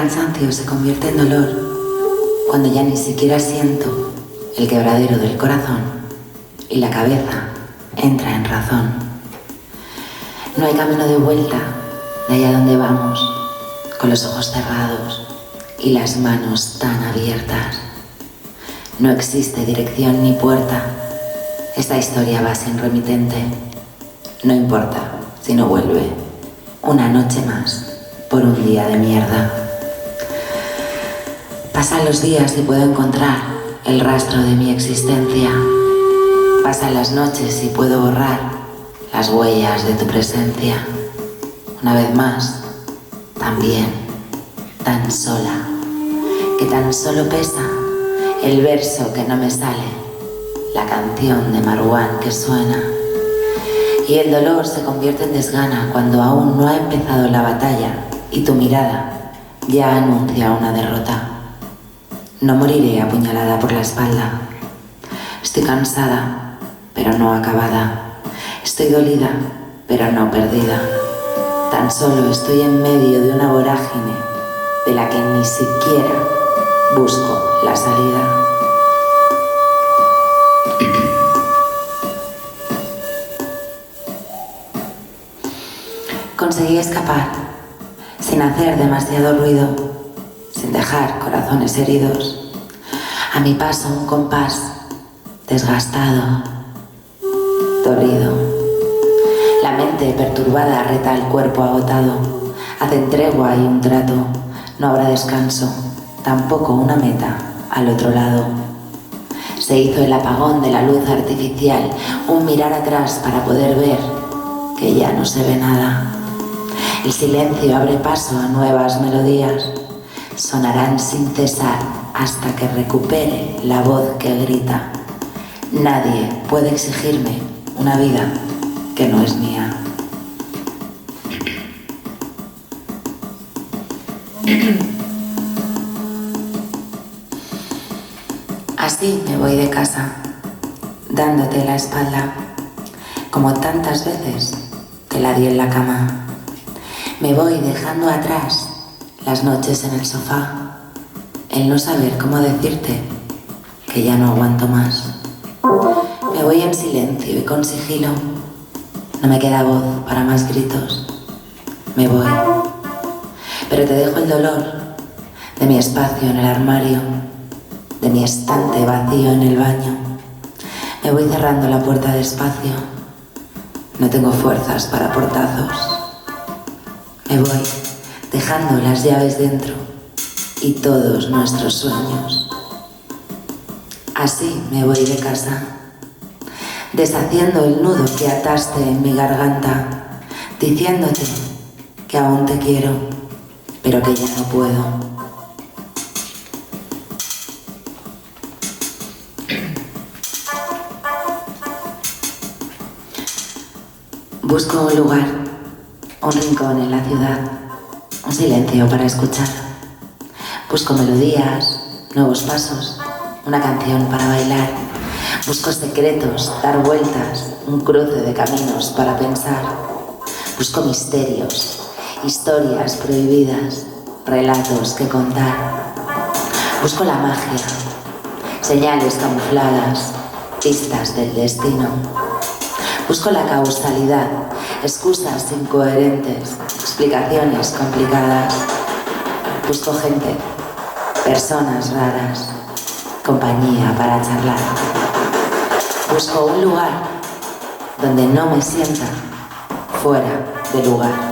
cansancio se convierte en dolor, cuando ya ni siquiera siento el quebradero del corazón y la cabeza entra en razón. No hay camino de vuelta de allá donde vamos, con los ojos cerrados y las manos tan abiertas. No existe dirección ni puerta, esta historia va sin remitente. No importa si no vuelve, una noche más por un día de mierda. Pasan los días y puedo encontrar el rastro de mi existencia. Pasan las noches y puedo borrar las huellas de tu presencia. Una vez más, también, tan sola, que tan solo pesa el verso que no me sale, la canción de Marwan que suena. Y el dolor se convierte en desgana cuando aún no ha empezado la batalla y tu mirada ya anuncia una derrota. No moriré apuñalada por la espalda. Estoy cansada, pero no acabada. Estoy dolida, pero no perdida. Tan solo estoy en medio de una vorágine de la que ni siquiera busco la salida. Conseguí escapar, sin hacer demasiado ruido, sin dejar corazones heridos. A mi paso un compás, desgastado, dolido. La mente perturbada reta al cuerpo agotado. Hacen tregua y un trato, no habrá descanso, tampoco una meta al otro lado. Se hizo el apagón de la luz artificial, un mirar atrás para poder ver que ya no se ve nada. El silencio abre paso a nuevas melodías, sonarán sin cesar hasta que recupere la voz que grita. Nadie puede exigirme una vida que no es mía. Así me voy de casa, dándote la espalda, como tantas veces te la di en la cama. Me voy dejando atrás las noches en el sofá, el no saber cómo decirte que ya no aguanto más. Me voy en silencio y con sigilo, no me queda voz para más gritos. Me voy, pero te dejo el dolor de mi espacio en el armario, de mi estante vacío en el baño. Me voy cerrando la puerta despacio, no tengo fuerzas para portazos. Me voy dejando las llaves dentro y todos nuestros sueños. Así me voy de casa, deshaciendo el nudo que ataste en mi garganta, diciéndote que aún te quiero, pero que ya no puedo. Busco un lugar, un rincón en la ciudad, un silencio para escuchar. Busco melodías, nuevos pasos, una canción para bailar. Busco secretos, dar vueltas, un cruce de caminos para pensar. Busco misterios, historias prohibidas, relatos que contar. Busco la magia, señales camufladas, pistas del destino. Busco la causalidad, excusas incoherentes, explicaciones complicadas. Busco gente, personas raras, compañía para charlar. Busco un lugar donde no me sienta fuera de lugar.